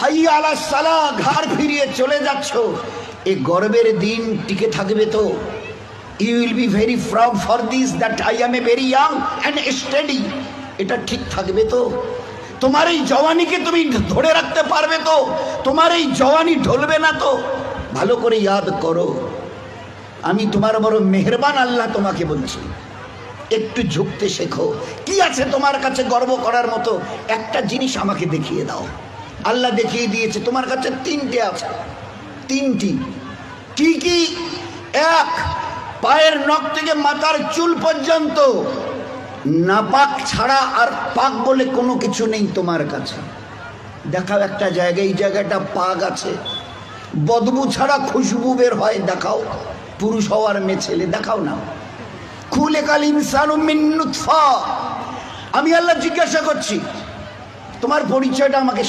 হাইয়া আলা সালাহ ঘাড় ফিরিয়ে চলে যাচ্ছ, এই গর্বের দিন টিকে থাকবে তো? You will be very proud for this that I am a very young and steady. এটা ঠিক থাকবে তো? তোমার এই জওয়ানিকে তুমি ধরে রাখতে পারবে তো? তোমার এই জওয়ানি ঢলবে না তো? ভালো করে ইয়াদ করো, আমি তোমার বড় মেহেরবান আল্লাহ তোমাকে বলছি, একটু ঝুঁকতে শেখো। কি আছে তোমার কাছে গর্ব করার মতো? একটা জিনিস আমাকে দেখিয়ে দাও। আল্লাহ দেখিয়ে দিয়েছে তোমার কাছে তিনটে আছে, তিনটি। কি কি? এক, পায়ের নখ থেকে মাথার চুল পর্যন্ত নাপাক ছাড়া আর পাক বলে কোনো কিছু নেই তোমার কাছে। দেখাও একটা জায়গায়, এই জায়গাটা পাক আছে, বদবু ছাড়া খুশবু বের হয়, দেখাও। পুরুষ হওয়ার মেয়ে ছেলে দেখাও না। খুলিকাল ইনসানু মিন নুতফা। আমি আল্লাহ জিজ্ঞাসা করছি, তোমার পরিচয়টা আমাকে